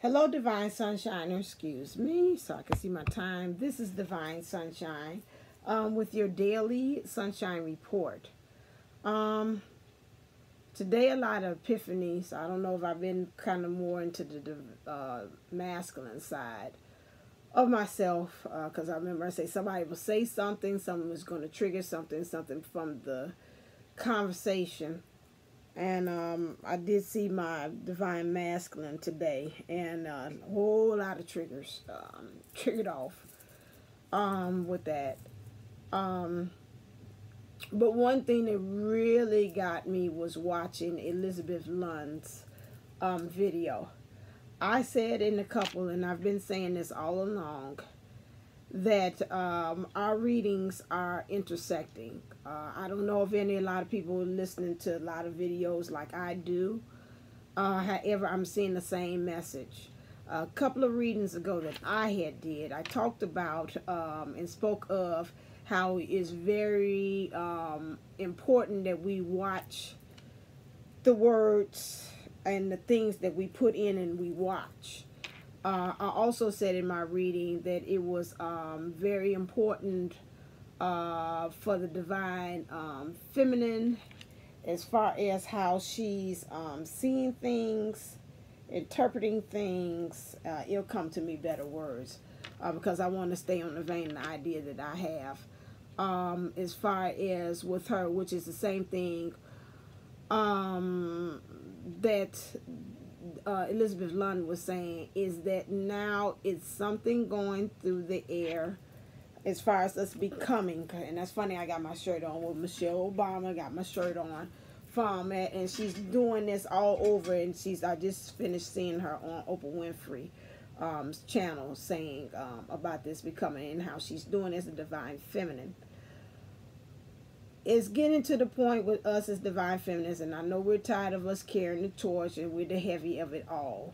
Hello, Divine Sunshine, or excuse me, so I can see my time. This is Divine Sunshine with your daily Sunshine Report. Today, a lot of epiphanies. So I don't know if I've been kind of more into the masculine side of myself, because I remember I say somebody will say something, someone was going to trigger something from the conversation. And I did see my divine masculine today, and a whole lot of triggers triggered off with that. But one thing that really got me was watching Elizabeth Lund's video. I said in a couple, and I've been saying this all along, that our readings are intersecting. I don't know if a lot of people are listening to a lot of videos like I do. However, I'm seeing the same message. A couple of readings ago that I talked about and spoke of how it is very important that we watch the words and the things that we put in and we watch. I also said in my reading that it was very important for the divine feminine, as far as how she's seeing things, interpreting things. It'll come to me better words because I want to stay on the vein of the idea that I have. As far as with her, which is the same thing that Elizabeth Lund was saying, is that now it's something going through the air as far as us becoming. And that's funny, I got my shirt on with Michelle Obama, got my shirt on from it, and she's doing this all over, and I just finished seeing her on Oprah Winfrey channel saying about this becoming and how she's doing as a divine feminine. It's getting to the point with us as divine feminines, and I know we're tired of us carrying the torch and we're the heavy of it all.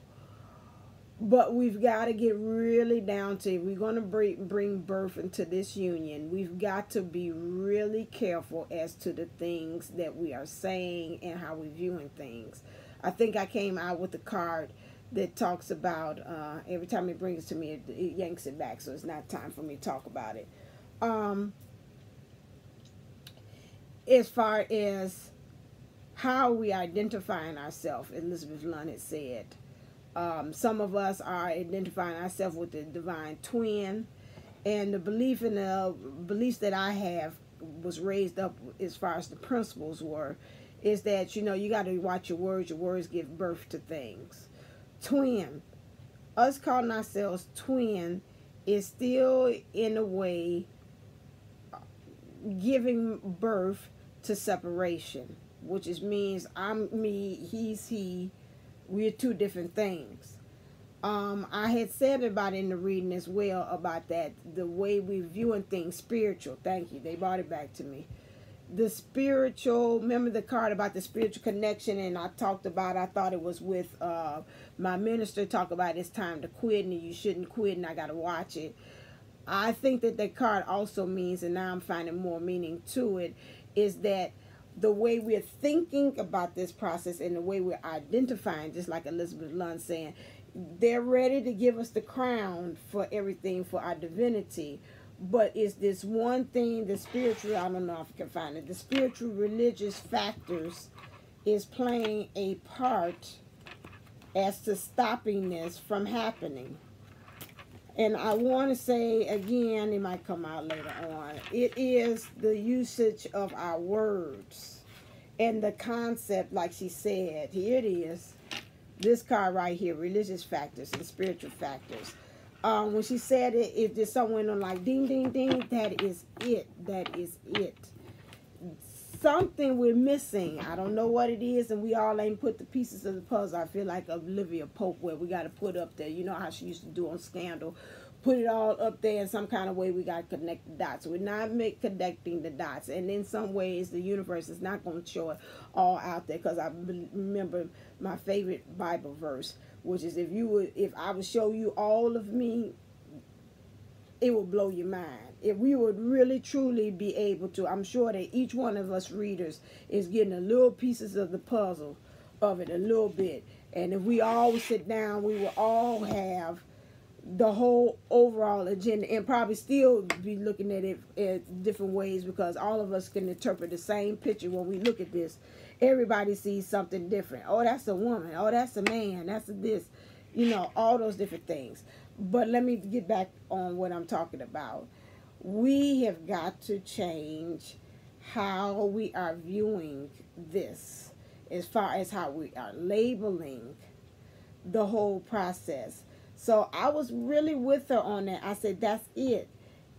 But we've got to get really down to, if we're going to bring birth into this union, we've got to be really careful as to the things that we are saying and how we're viewing things. I think I came out with a card that talks about, every time it brings it to me, it yanks it back, so it's not time for me to talk about it. As far as how we identifying ourselves, Elizabeth Lund had said, some of us are identifying ourselves with the divine twin, and the beliefs that I have was raised up as far as the principles were, is that, you got to watch your words give birth to things. Twin, us calling ourselves twin is still in a way giving birth to separation, which means I'm me, he's he. We're two different things. I had said about in the reading as well about that, the way we're viewing things spiritual. Thank you. They brought it back to me. The spiritual, remember the card about the spiritual connection, and I thought it was with my minister, talk about it's time to quit and you shouldn't quit and I got to watch it. I think that card also means, and now I'm finding more meaning to it, is that the way we're thinking about this process and the way we're identifying, just like Elizabeth Lund saying, they're ready to give us the crown for everything, for our divinity. But it's this one thing, the spiritual, I don't know if I can find it, the spiritual religious factors is playing a part as to stopping this from happening. And I want to say again, it might come out later on, it is the usage of our words and the concept, like she said, here it is, this card right here, religious factors and spiritual factors. When she said it, if there's someone on like ding, ding, ding, that is it, that is it. Something we're missing. I don't know what it is, and we all ain't put the pieces of the puzzle. I feel like Olivia Pope, where we got to put up there. You know how she used to do on Scandal. Put it all up there in some kind of way. We got to connect the dots. We're not connecting the dots. And in some ways, the universe is not going to show it all out there. Because I remember my favorite Bible verse, which is if I would show you all of me, it would blow your mind. If we would really truly be able to, I'm sure that each one of us readers is getting a little pieces of the puzzle of it a little bit. And if we all would sit down, we will all have the whole overall agenda, and probably still be looking at it in different ways, because all of us can interpret the same picture when we look at this. Everybody sees something different. Oh, that's a woman. Oh, that's a man. That's a this. You know, all those different things. But let me get back on what I'm talking about. We have got to change how we are viewing this, as far as how we are labeling the whole process. So I was really with her on that. I said, that's it.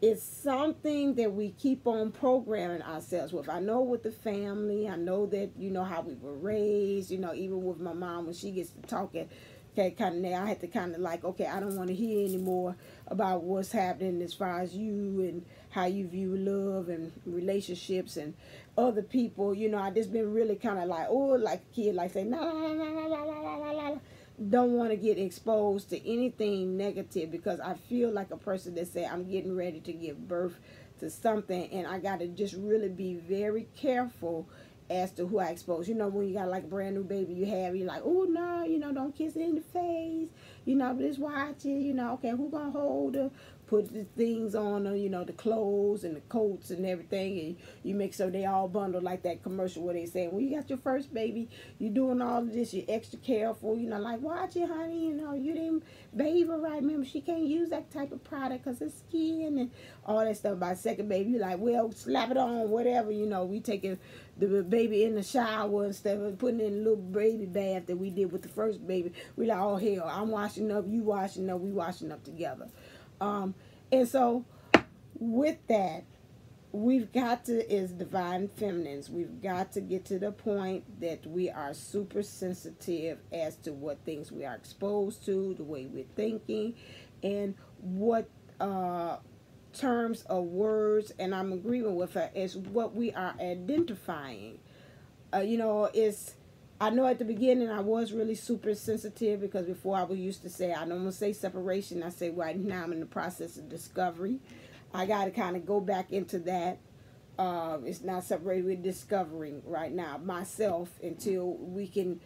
It's something that we keep on programming ourselves with. I know with the family, I know that, you know, how we were raised, you know, even with my mom, when she gets to talking, okay, kind of now I had to kind of like, okay, I don't want to hear anymore about what's happening as far as you and how you view love and relationships and other people. You know, I just been really kind of like, oh, like a kid, like saying, no. Don't want to get exposed to anything negative, because I feel like a person that say I'm getting ready to give birth to something, and I got to just really be very careful as to who I expose. You know, when you got like a brand new baby you have, you're like, oh no, you know, don't kiss it in the face, you know, but just watch it, you know, okay, who gonna hold her, put the things on her, you know, the clothes and the coats and everything, and you make sure they all bundled, like that commercial where they say, when you got your first baby, you're doing all of this, you're extra careful, you know, like, watch it, honey, you know, you didn't bathe her right, remember, she can't use that type of product because it's skin and all that stuff. By second baby, you're like, well, slap it on, whatever, you know, we taking the baby in the shower instead of putting in a little baby bath that we did with the first baby. We like, oh hell, I'm washing up, you washing up, we washing up together. And so with that, we've got to, as divine feminines, we've got to get to the point that we are super sensitive as to what things we are exposed to, the way we're thinking, and what terms of words, and I'm agreeing with her, is what we are identifying. You know, it's, I know at the beginning I was really super sensitive, because before I was used to say, I don't want to say separation, I say right now I'm in the process of discovery. I got to kind of go back into that. It's not separated, we're discovering right now myself until we can,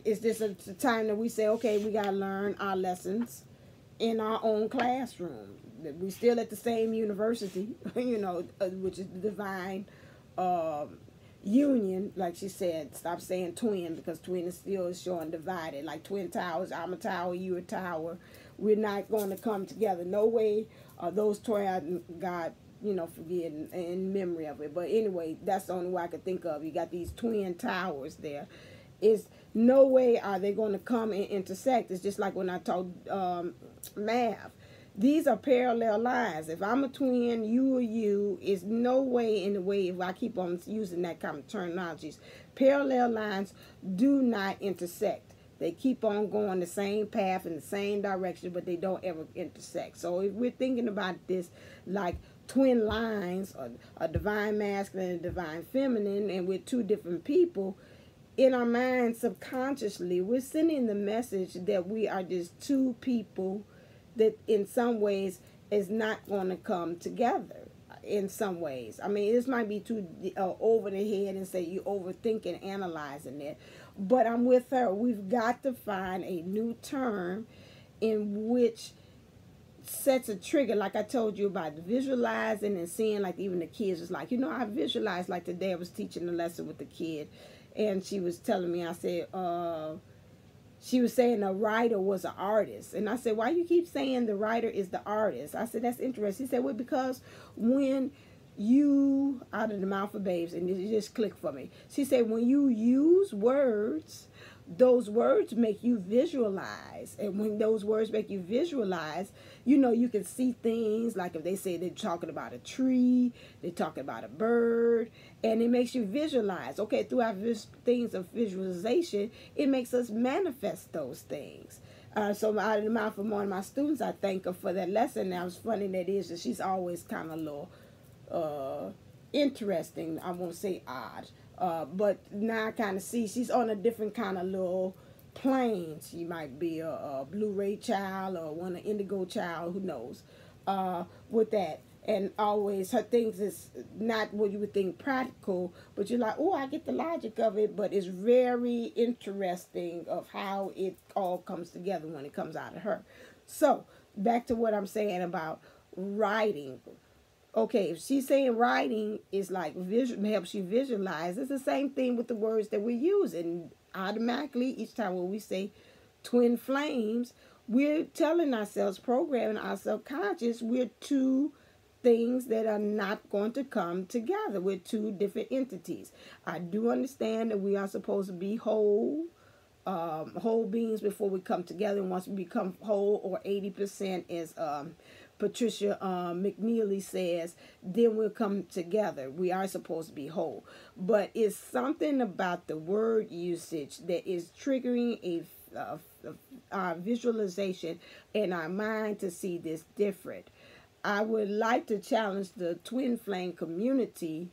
it's just a time that we say, okay, we got to learn our lessons in our own classroom. We still at the same university, you know, which is the divine union. Like she said, stop saying twin, because twin is still showing divided, like twin towers. I'm a tower, you a tower. We're not going to come together, no way. Those twins, God, you know, forget in memory of it, but anyway, that's the only way I could think of. You got these twin towers there. Is no way are they going to come and intersect. It's just like when I taught math. These are parallel lines. If I'm a twin, you or you, is no way in the way, if I keep on using that kind of terminologies, parallel lines do not intersect. They keep on going the same path in the same direction, but they don't ever intersect. So if we're thinking about this like twin lines, or a divine masculine and divine feminine, and we're two different people, in our minds subconsciously, we're sending the message that we are just two people that in some ways is not going to come together in some ways. I mean, this might be too over the head and say you overthinking, analyzing it, but I'm with her. We've got to find a new term in which sets a trigger, like I told you about visualizing and seeing, like even the kids was like, you know, I visualized, like today I was teaching a lesson with the kid, and she was telling me, I said, she was saying a writer was an artist. And I said, why you keep saying the writer is the artist? I said, that's interesting. She said, well, because when you, out of the mouth of babes, and it just clicked for me. She said, when you use words, those words make you visualize. And when those words make you visualize, you know, you can see things, like if they say they're talking about a tree, they're talking about a bird, and it makes you visualize. Okay, through our things of visualization, it makes us manifest those things. So out of the mouth of one of my students, I thank her for that lesson. Now, it's funny that is that she's always kind of a little interesting. I won't say odd. But now I kind of see she's on a different kind of little plane. She might be a Blu-ray child or one an indigo child, who knows, with that. and always her things is not what you would think practical, but you're like, oh, I get the logic of it, but it's very interesting of how it all comes together when it comes out of her. So back to what I'm saying about writing. Okay, if she's saying writing is like helps you visualize, it's the same thing with the words that we're using. Automatically, each time when we say twin flames, we're telling ourselves, programming our subconscious, we're two things that are not going to come together. We're two different entities. I do understand that we are supposed to be whole, whole beings before we come together. And once we become whole, or 80%, as Patricia Mcnealy says, then we'll come together. We are supposed to be whole. But it's something about the word usage that is triggering a visualization in our mind to see this different. I would like to challenge the twin flame community,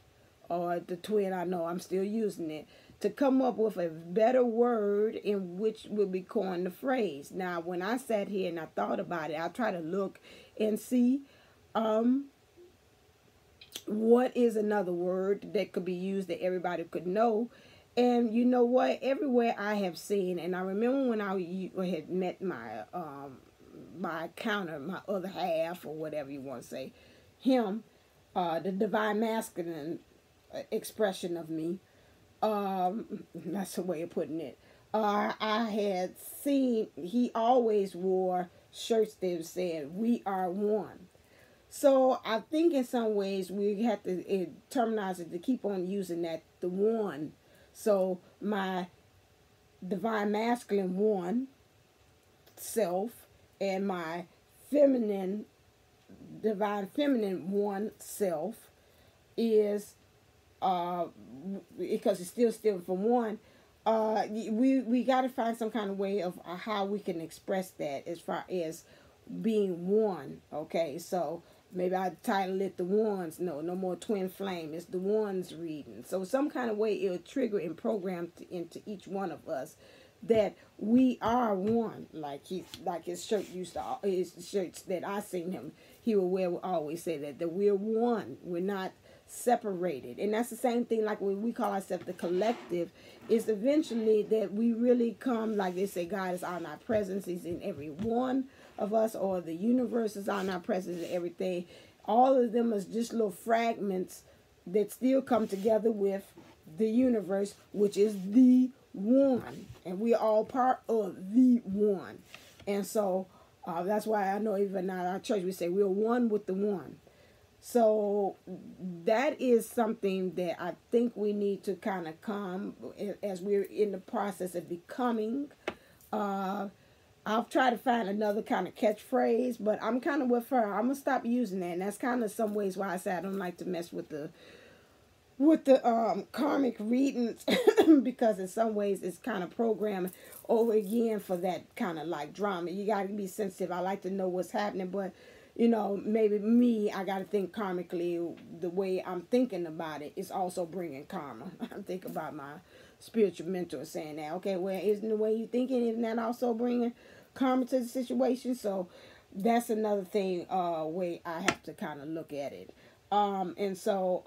or the twin, I know I'm still using it, to come up with a better word in which will be coined the phrase. Now, when I sat here and I thought about it, I try to look and see what is another word that could be used that everybody could know. And you know what? Everywhere I have seen, and I remember when I had met my my counter, my other half, or whatever you want to say, him, the divine masculine expression of me. That's the way of putting it. I had seen he always wore shirts that said "We are one." So I think in some ways we have to terminize it to keep on using that, the one. So my divine masculine one self and my feminine, divine feminine one self is, because it's still from one, we got to find some kind of way of how we can express that as far as being one. Okay, so maybe I title it the ones. No more twin flame. It's the ones reading. So some kind of way it'll trigger and program into each one of us that we are one. Like his shirt used to, his shirts that I seen him, he would wear, would always say that we're one. We're not separated. And that's the same thing like when we call ourselves the collective, is eventually that we really come, like they say, God is on our presence. He's in every one of us, or the universe is on our presence and everything. All of them is just little fragments that still come together with the universe, which is the one. And we are all part of the one. And so that's why I know even at our church we say we're one with the one. So that is something that I think we need to kind of come as we're in the process of becoming. I'll try to find another kind of catchphrase, but I'm kind of with her. I'm going to stop using that. And that's kind of some ways why I say I don't like to mess with the karmic readings because in some ways it's kind of programmed over again for that kind of like drama. You got to be sensitive. I like to know what's happening, but you know, maybe me, I got to think karmically. The way I'm thinking about it is also bringing karma. I think about my spiritual mentor saying that, okay, well, isn't the way you thinking, isn't that also bringing karma to the situation? So that's another thing, way I have to kind of look at it. And so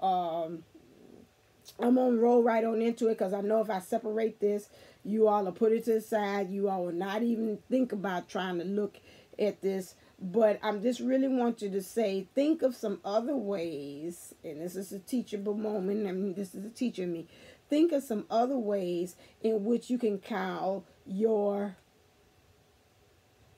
I'm going to roll right on into it, because I know if I separate this, you all will put it to the side. You all will not even think about trying to look at this. But I just really want you to say, think of some other ways, and this is a teachable moment. I mean, this is a teacher in me. Think of some other ways in which you can call your,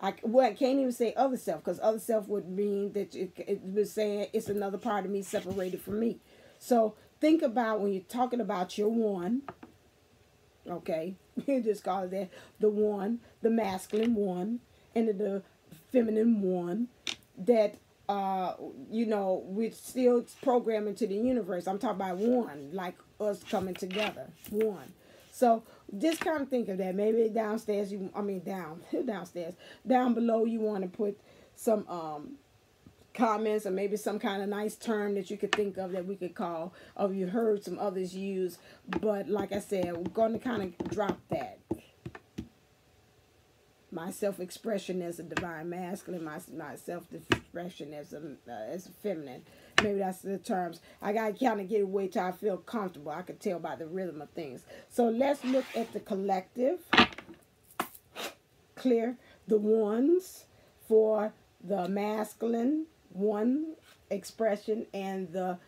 I can't even say other self, because other self would mean that it was saying it's another part of me separated from me. So think about when you're talking about your one, okay, you just call it that, the one, the masculine one, and the feminine one, that you know, we're still programming to the universe. I'm talking about one, like us coming together, one. So just kind of think of that. Maybe downstairs, down below, you want to put some comments, or maybe some kind of nice term that you could think of that we could call, or you heard some others use. But like I said, we're going to kind of drop that. my self-expression as a divine masculine, my self-expression as a feminine. Maybe that's the terms. I got to kind of get away till I feel comfortable. I can tell by the rhythm of things. So let's look at the collective. Clear the ones for the masculine one expression and the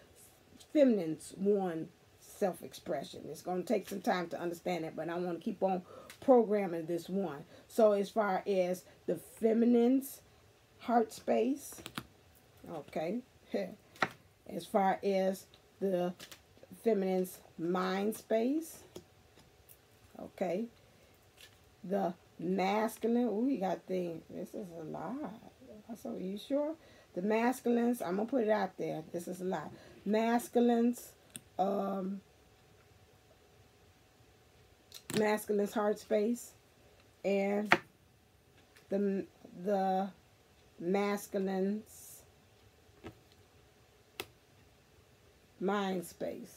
feminine's one self-expression. It's going to take some time to understand it, but I want to keep on programming this one. So as far as the feminine's heart space, okay, as far as the feminine's mind space, okay, the masculine, oh, we got things, this is a lot. So are you sure? The masculines, I'm going to put it out there, this is a lot. Masculines, masculine's heart space and the masculine's mind space.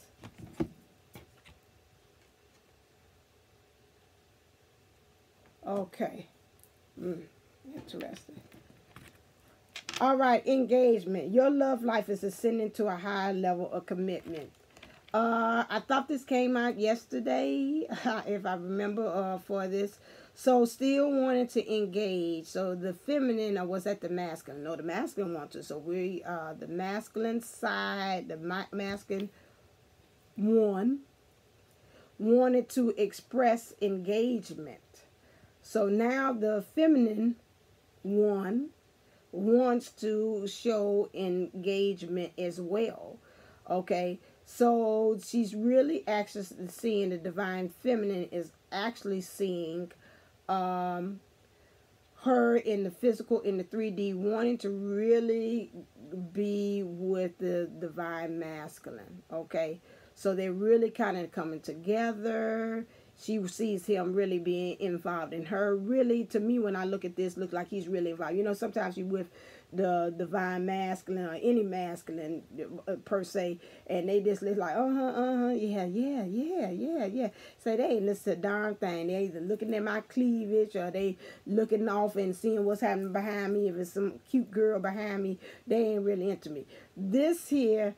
Okay. Interesting. All right, engagement. Your love life is ascending to a higher level of commitment. I thought this came out yesterday, if I remember, for this. So still wanted to engage. So the feminine, or was that the masculine? No, the masculine wants to. So we, the masculine side, the masculine one, wanted to express engagement. So now the feminine one wants to show engagement as well. Okay, so she's really actually seeing the divine feminine is actually seeing her in the physical, in the 3D, wanting to really be with the divine masculine. Okay, so they're really kind of coming together. She sees him really being involved in her. Really, to me, when I look at this, looks like he's really involved. You know, sometimes you with the divine masculine or any masculine per se, and they just look like, yeah. So they ain't listen to a darn thing. They either looking at my cleavage or they looking off and seeing what's happening behind me. If it's some cute girl behind me, they ain't really into me. This here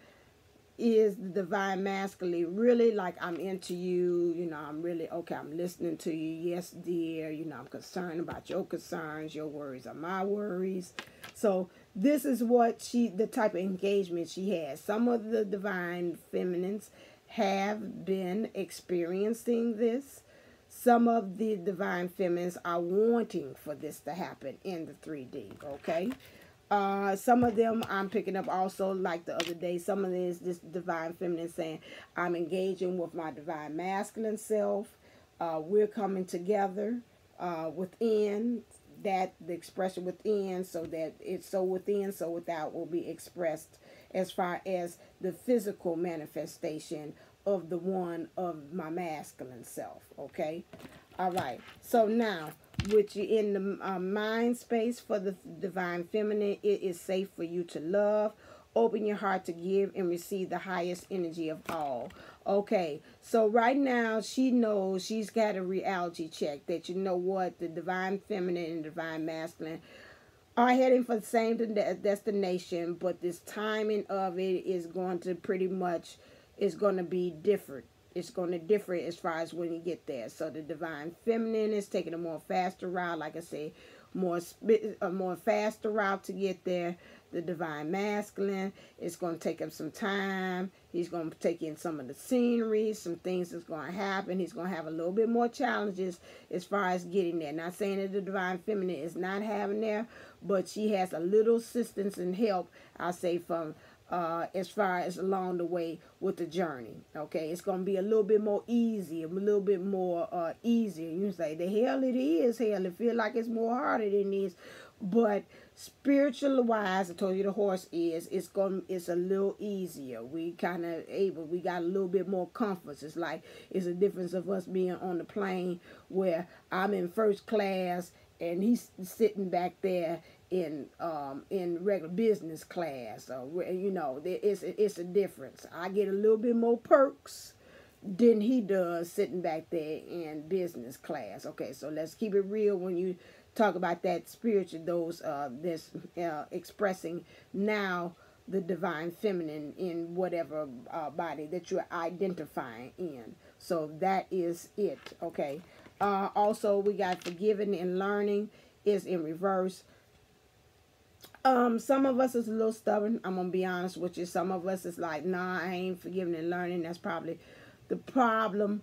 is the divine masculine, really like, I'm into you, you know, I'm really, okay, I'm listening to you, yes dear, you know, I'm concerned about your concerns, your worries are my worries. So this is what the type of engagement she has. Some of the divine feminines have been experiencing this. Some of the divine feminines are wanting for this to happen in the 3D, okay? Some of them I'm picking up also, like the other day, some of this divine feminine saying, I'm engaging with my divine masculine self. We're coming together within that, the expression within, so that it's so within, so without will be expressed as far as the physical manifestation of the one of my masculine self, okay? All right, so now, which you in the mind space for the divine feminine, it is safe for you to love. Open your heart to give and receive the highest energy of all. Okay, so right now she knows she's got a reality check that, you know what, the divine feminine and divine masculine are heading for the same destination, but this timing of it is going to pretty much, is going to be different. It's going to differ as far as when you get there. So the divine feminine is taking a more faster route, like I say, a more faster route to get there. The divine masculine is going to take him some time. He's going to take in some of the scenery, some things that's going to happen. He's going to have a little bit more challenges as far as getting there. Not saying that the divine feminine is not having there, but she has a little assistance and help, I'll say, from as far as along the way with the journey. Okay, it's going to be a little bit more easy, a little bit more easier. You say, the hell it is, hell, it feel like it's more harder than it is. But spiritual wise, I told you the horse is, it's a little easier. We kind of we got a little bit more comfort. It's like, it's a difference of us being on the plane where I'm in first class and he's sitting back there in regular business class. Or, you know, it's a difference. I get a little bit more perks than he does sitting back there in business class. Okay, so let's keep it real when you talk about that spiritual, those this expressing now the divine feminine in whatever body that you're identifying in. So that is it. Okay. Also, we got forgiving and learning is in reverse. Some of us is a little stubborn. I'm gonna be honest with you. Some of us is like, nah, I ain't forgiving and learning. That's probably the problem.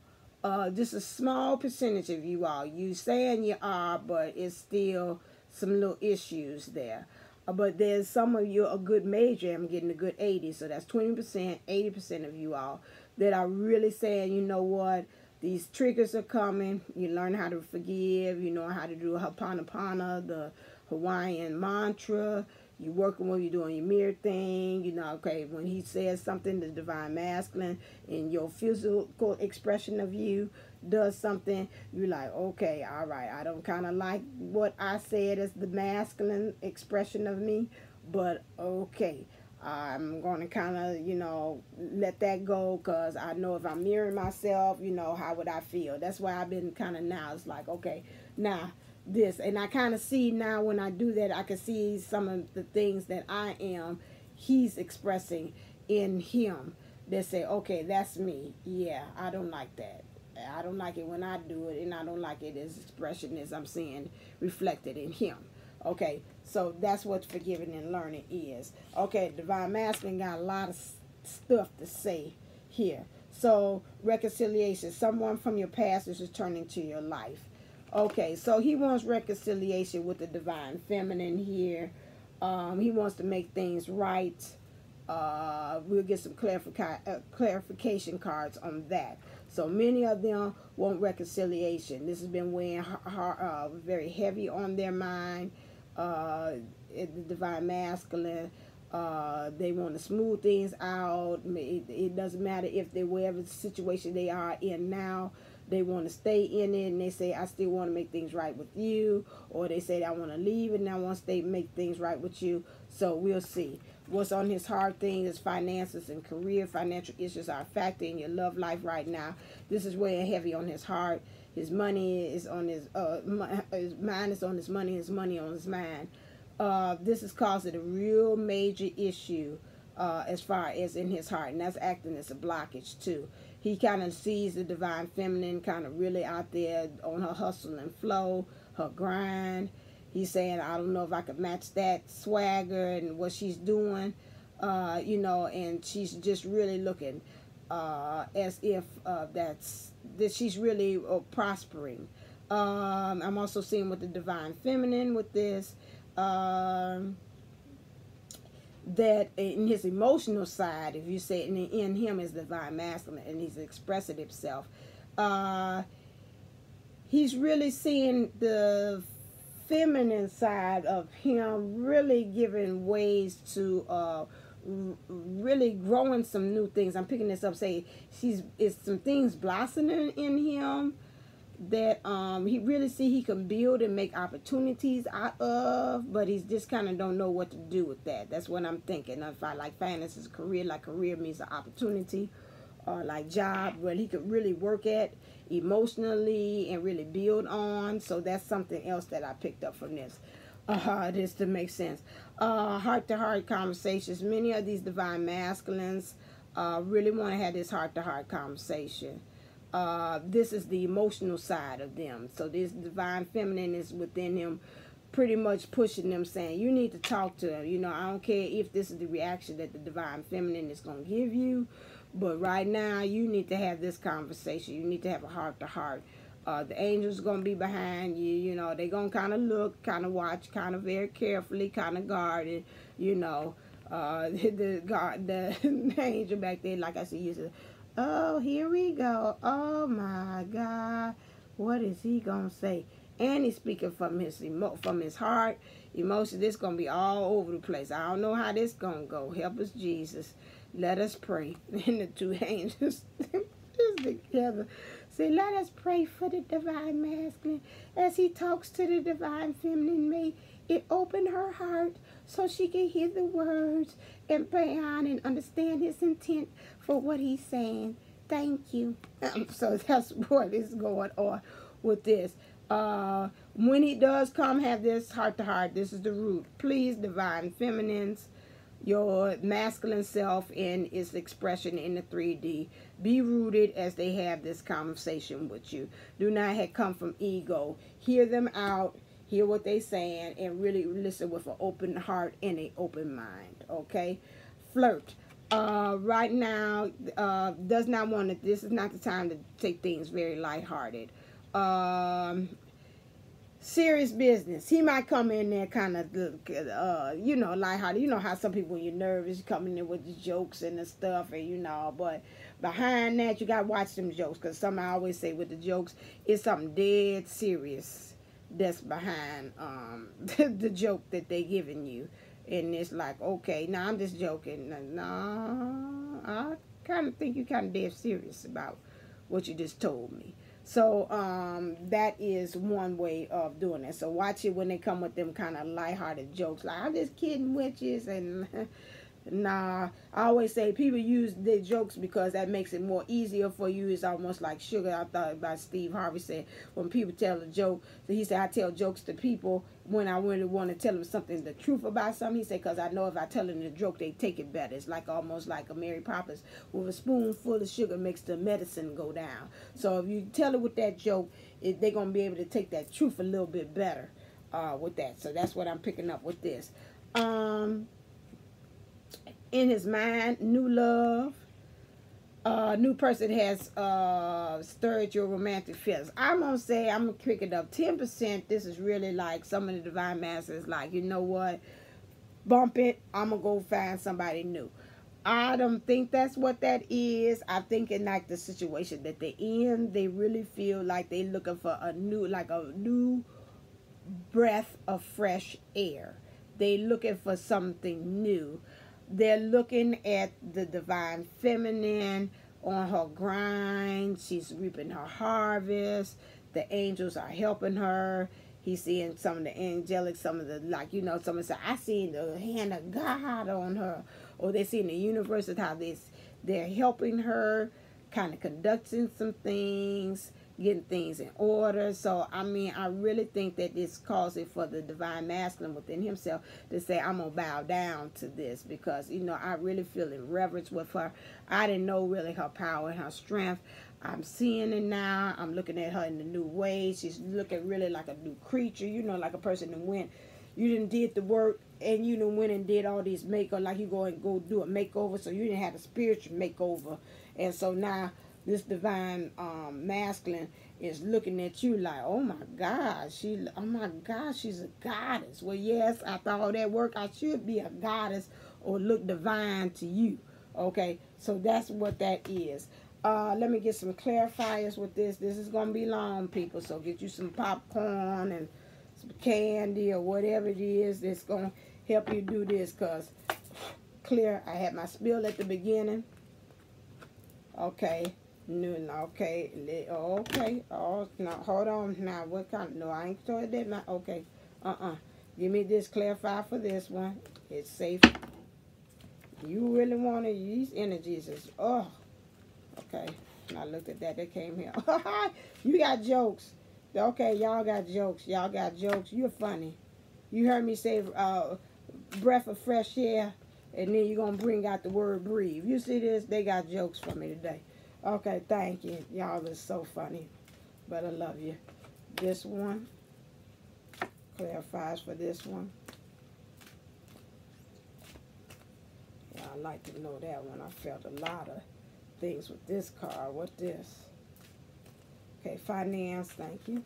Just a small percentage of you all. You saying you are, but it's still some little issues there. But there's some of you, a good major, I'm getting a good 80. So that's 20%, 80% of you all that are really saying, you know what, these triggers are coming. You learn how to forgive. You know how to do Ho'oponopono, the Hawaiian mantra. You working when you're doing your mirror thing. You know, okay, when he says something, the divine masculine, and your physical expression of you does something, you're like, okay, all right, I don't kind of like what I said as the masculine expression of me, but okay, I'm going to kind of, you know, let that go, because I know if I'm mirroring myself, you know, how would I feel? That's why I've been kind of now, it's like, okay, now this, and I kind of see now when I do that, I can see some of the things that I am, he's expressing in him that say, okay, that's me. Yeah, I don't like that. I don't like it when I do it, and I don't like it as expression as I'm seeing reflected in him. Okay, so that's what forgiving and learning is. Okay, divine masculine got a lot of stuff to say here. So reconciliation, someone from your past is returning to your life. Okay, so he wants reconciliation with the divine feminine here. He wants to make things right. We'll get some clarification cards on that. So many of them want reconciliation. This has been weighing very heavy on their mind. The divine masculine, they want to smooth things out. It doesn't matter if they whatever situation they are in now. They want to stay in it, and they say, I still want to make things right with you. Or they say, I want to leave, and I want to make things right with you. So we'll see. What's on his heart thing is finances and career. Financial issues are a factor in your love life right now. This is weighing heavy on his heart. His money is on his mind is on his money. His money on his mind. This is causing a real major issue as far as in his heart, and that's acting as a blockage too. He kind of sees the divine feminine kind of really out there on her hustle and flow, her grind. He's saying, I don't know if I could match that swagger and what she's doing, you know, and she's just really looking as if that she's really prospering. I'm also seeing with the divine feminine with this, that in his emotional side, if you say in him is divine masculine and he's expressing himself, he's really seeing the feminine side of him really giving ways to really growing some new things. I'm picking this up, say it's some things blossoming in him that he really see he can build and make opportunities out of, but he's just kind of don't know what to do with that. That's what I'm thinking. If I like finances, career, like career means an opportunity, or like job where he could really work at emotionally and really build on. So that's something else that I picked up from this. This to make sense. Heart-to-heart conversations. Many of these divine masculines really want to have this heart-to-heart conversation. This is the emotional side of them. So this divine feminine is within him, pretty much pushing them, saying, you need to talk to him. You know, I don't care if this is the reaction that the divine feminine is going to give you, but right now you need to have this conversation. You need to have a heart-to-heart. The angels are going to be behind you. You know, they're going to kind of look, kind of watch, kind of very carefully, kind of guarded, you know. The angel back there, like I said, used to, oh, here we go. Oh, my God. What is he going to say? And he's speaking from his heart, emotion. This going to be all over the place. I don't know how this going to go. Help us, Jesus. Let us pray. And the two angels together. Say, let us pray for the divine masculine as he talks to the divine feminine. May it open her heart so she can hear the words and pray on and understand his intent for what he's saying. Thank you. So that's what is going on with this. When he does come, have this heart to heart. This is the root. Please, divine feminines, your masculine self in its expression in the 3D. Be rooted as they have this conversation with you. Do not have come from ego. Hear them out. Hear what they saying and really listen with an open heart and an open mind. Okay? Flirt. Right now, does not want to. This is not the time to take things very lighthearted. Serious business. He might come in there kind of, you know, lighthearted. You know how some people, when you're nervous, you come in there with the jokes and the stuff, and you know, but behind that, you got to watch them jokes, because some I always say with the jokes, it's something dead serious that's behind the joke that they giving you. And it's like, okay, now I'm just joking. No, I kind of think you kind of dead serious about what you just told me. So that is one way of doing it. So watch it when they come with them kind of lighthearted jokes, like, I'm just kidding with you, and nah. I always say people use their jokes because that makes it more easier for you. It's almost like sugar. I thought about Steve Harvey said when people tell a joke. So he said, I tell jokes to people when I really want to tell them something, the truth about something. He said, because I know if I tell them the joke, they take it better. It's like almost like a Mary Poppins with a spoonful of sugar makes the medicine go down. So if you tell it with that joke, they're going to be able to take that truth a little bit better with that. So that's what I'm picking up with this. In his mind, new love, new person has stirred your romantic feelings. I'm gonna say, I'm gonna pick it up 10%. This is really like some of the divine masters, like, you know what, bump it, I'm gonna go find somebody new. I don't think that's what that is. I think in like the situation that they're in, they really feel like they're looking for a new breath of fresh air. They're looking for something new. They're looking at the divine feminine on her grind. She's reaping her harvest. The angels are helping her. He's seeing some of the angelic, some of the, like, you know, someone say, I seen the hand of God on her. Or they see in the universe of how they're helping her, kind of conducting some things, getting things in order. So, I mean, I really think that this calls it for the divine masculine within himself to say, I'm going to bow down to this, because, you know, I really feel in reverence with her. I didn't know really her power and her strength. I'm seeing it now. I'm looking at her in a new way. She's looking really like a new creature, you know, like a person that went, you didn't did the work, and you done went and did all these makeover, like you go do a makeover, so you didn't have a spiritual makeover. And so now this divine masculine is looking at you like, oh my God, she's a goddess. Well, yes, after all that work, I should be a goddess or look divine to you. Okay, so that's what that is. Let me get some clarifiers with this. This is going to be long, people, so get you some popcorn and some candy or whatever it is that's going to help you do this, because clear, I had my spill at the beginning. Okay. No, okay. Okay. Oh, no, hold on. Now, what kind of, no, I ain't told that. Now, okay. Give me this clarify for this one. It's safe. You really want to, these energies is, oh. Okay. I looked at that. They came here. You got jokes. Okay, y'all got jokes. Y'all got jokes. You're funny. You heard me say breath of fresh air, and then you're going to bring out the word breathe. You see this? They got jokes for me today. Okay, thank you. Y'all is so funny. But I love you. This one clarifies for this one. Yeah, I like to know that one. I felt a lot of things with this card. What this? Okay, finance, thank you.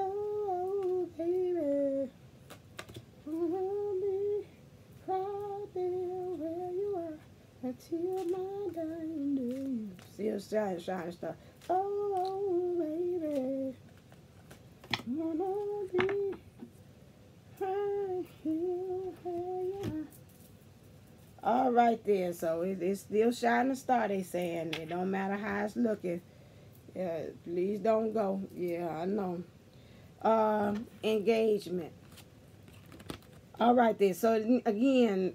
Oh, baby, hold me right there where you are until my dying day. Still shining star. Oh, baby, wanna be right here where you are. All right there, so it's still shining star, they saying. It don't matter how it's looking. Yeah, please don't go. Yeah, I know. Engagement. All right then. So again,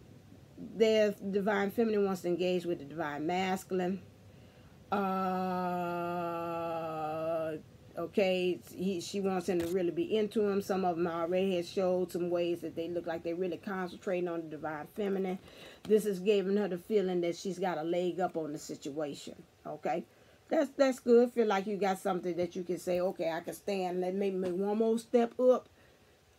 there's divine feminine wants to engage with the divine masculine. Okay, she wants him to really be into him. Some of them already has showed some ways that they look like they're really concentrating on the divine feminine. This is giving her the feeling that she's got a leg up on the situation. Okay, that's good. Feel like you got something that you can say, okay, I can stand. Let me make one more step up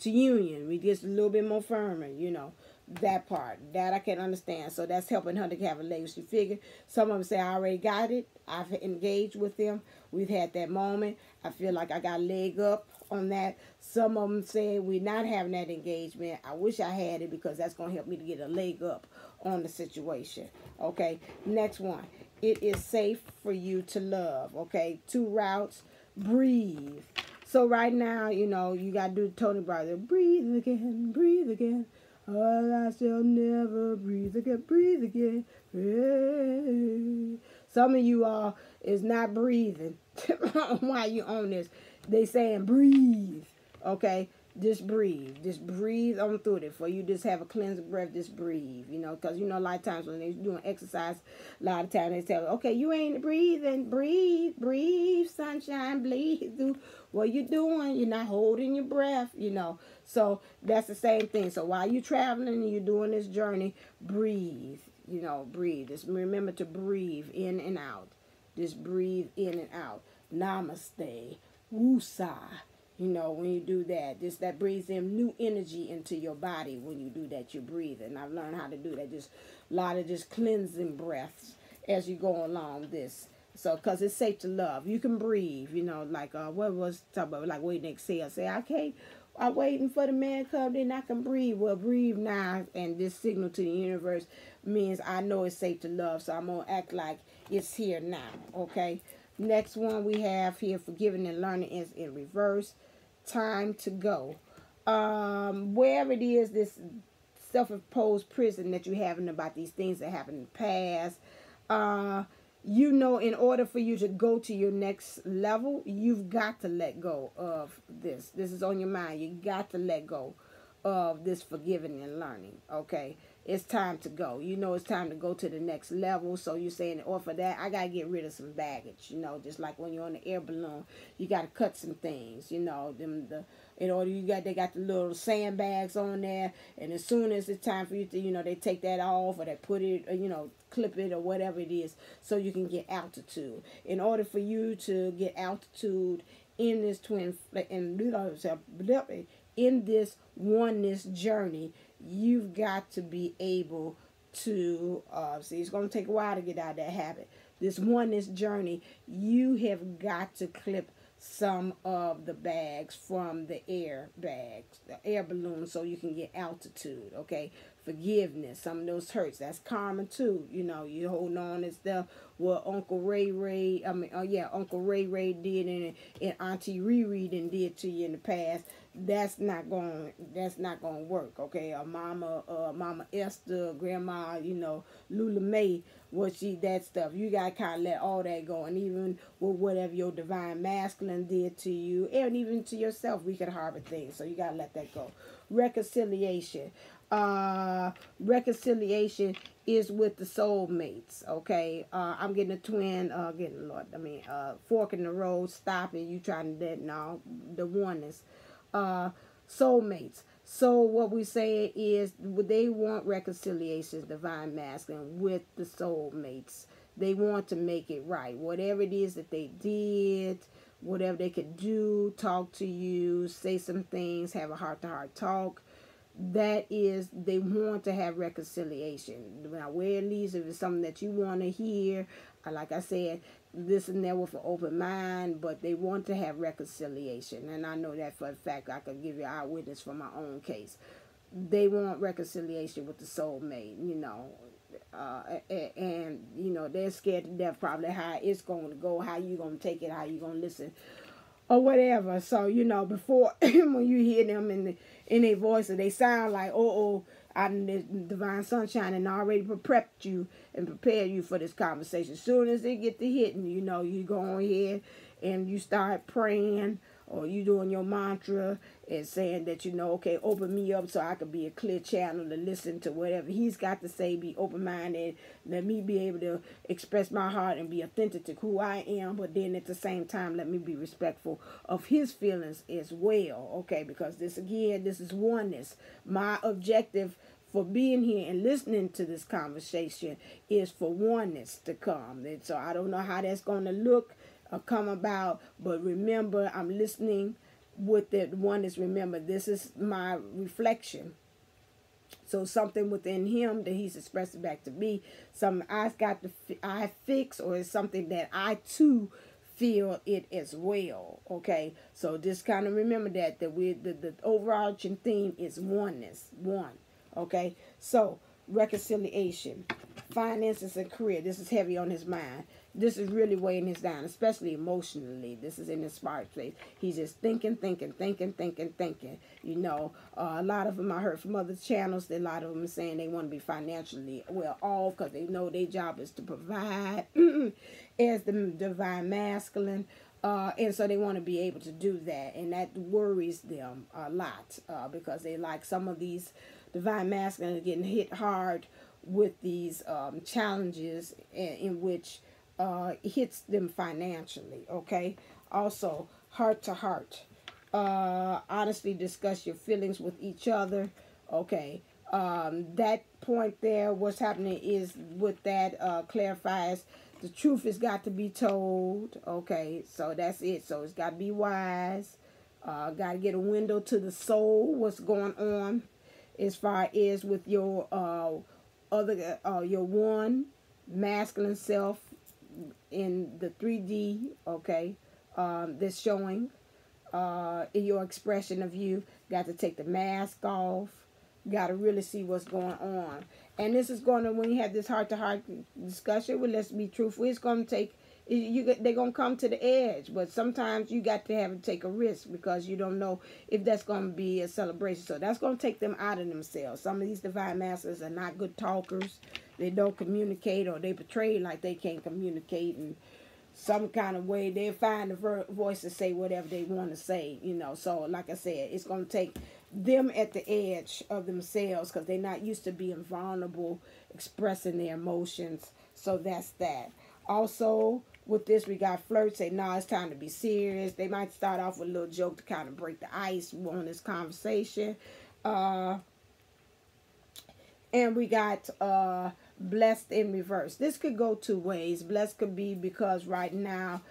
to union. We just a little bit more firmer, you know. That part, that I can understand. So that's helping her to have a leg. She figured, some of them say, I already got it. I've engaged with them. We've had that moment. I feel like I got a leg up on that. Some of them say, we're not having that engagement. I wish I had it because that's going to help me to get a leg up on the situation. Okay, next one. It is safe for you to love. Okay, 2 routes. Breathe. So right now, you know, you got to do Tony Brother. Breathe again, breathe again. Oh, I shall never breathe again, breathe again. Hey. Some of you all is not breathing while you on this. They saying breathe, okay? Just breathe. Just breathe on through it. For you just have a cleansing breath, just breathe, you know, because, you know, a lot of times when they're doing exercise, a lot of times they tell, okay, you ain't breathing. Breathe, breathe, sunshine, breathe through. What you doing? You're not holding your breath, you know. So that's the same thing. So while you're traveling and you're doing this journey, breathe, you know, breathe. Just remember to breathe in and out. Just breathe in and out. Namaste. Woosah. You know, when you do that, just that breathes in new energy into your body. When you do that, you breathe. And I've learned how to do that. Just a lot of just cleansing breaths as you go along this. So, because it's safe to love. You can breathe, you know, like, what was talking about, like waiting to exhale. Say, okay, I'm waiting for the man to come, then I can breathe. Well, breathe now, and this signal to the universe means I know it's safe to love. So I'm going to act like it's here now, okay? Next one we have here, forgiving and learning, is in reverse. Time to go. Wherever it is, this self-imposed prison that you're having about these things that happened in the past, you know, in order for you to go to your next level, you've got to let go of this. This is on your mind. You got to let go of this forgiving and learning, okay? It's time to go. You know it's time to go to the next level. So you're saying, or for that, I got to get rid of some baggage, you know, just like when you're on the air balloon, you got to cut some things, you know, in order they got the little sandbags on there, and as soon as it's time for you to, you know, they take that off or they put it, or, you know, clip it or whatever it is so you can get altitude. In order for you to get altitude in this in this oneness journey, you've got to be able to see, it's going to take a while to get out of that habit. This oneness journey, you have got to clip some of the bags from the air bags, the air balloons, so you can get altitude, okay? Forgiveness, some of those hurts, that's karma too, you know, you hold on to stuff what Uncle Ray did and Auntie Riri did to you in the past. That's not going to work, okay? Mama Esther, Grandma, you know, Lula May, that stuff, you got to kind of let all that go. And even with whatever your divine masculine did to you, and even to yourself, we can harbor things, so you got to let that go. Reconciliation. Reconciliation is with the soulmates, okay? I'm getting a twin, fork in the road, stopping, you trying to, no, the oneness. Soulmates. So what we say is they want reconciliation, divine masculine, with the soulmates. They want to make it right. Whatever it is that they did, whatever they could do, talk to you, say some things, have a heart-to-heart talk. That is, they want to have reconciliation. Now, where it leads, if it's something that you want to hear, like I said, listen there with an open mind, but they want to have reconciliation. And I know that for a fact. I can give you eyewitness from my own case. They want reconciliation with the soulmate, you know. And, you know, they're scared to death probably how it's going to go, how you going to take it, how you going to listen, or whatever. So, you know, before, when you hear them in their voice, they sound like, the divine sunshine and already prepped you and prepared you for this conversation. As soon as they get to hitting, you know, you go on ahead and you start praying or you doing your mantra and saying that, you know, okay, open me up so I could be a clear channel to listen to whatever he's got to say, be open-minded, let me be able to express my heart and be authentic to who I am, but then at the same time, let me be respectful of his feelings as well, okay, because this, again, this is oneness. My objective for being here and listening to this conversation is for oneness to come. And so I don't know how that's going to look or come about, but remember, I'm listening with that oneness. Remember, this is my reflection. So something within him that he's expressing back to me, something I've got to I fix, or it's something that I too feel it as well. Okay, so just kind of remember that the overarching theme is oneness, one. Okay, so reconciliation, finances, and career. This is heavy on his mind. This is really weighing his down, especially emotionally. This is in his smart place. He's just thinking. You know, a lot of them I heard from other channels. A lot of them are saying they want to be financially well off because they know their job is to provide as the divine masculine. And so they want to be able to do that. And that worries them a lot because they like some of these divine masculine are getting hit hard with these challenges in which it hits them financially, okay? Also, heart to heart. Honestly discuss your feelings with each other, okay? That point there, what's happening is with that clarifies the truth has got to be told, okay? So that's it. So it's got to be wise. Got to get a window to the soul, what's going on as far as with your your one masculine self in the 3D, okay, that's showing in your expression of you. Got to take the mask off. Got to really see what's going on. And this is going to, when you have this heart-to-heart discussion, well, let's be truthful, it's going to take, they're going to come to the edge. But sometimes you got to have to take a risk because you don't know if that's going to be a celebration. So that's going to take them out of themselves. Some of these divine masters are not good talkers. They don't communicate, or they portray like they can't communicate in some kind of way. They find the voice to say whatever they want to say, you know. So like I said, it's going to take them at the edge of themselves because they're not used to being vulnerable, expressing their emotions. So that's that. Also, with this, we got flirts. Say, no, it's time to be serious. They might start off with a little joke to kind of break the ice on this conversation. And we got blessed in reverse. This could go two ways. Blessed could be because right now,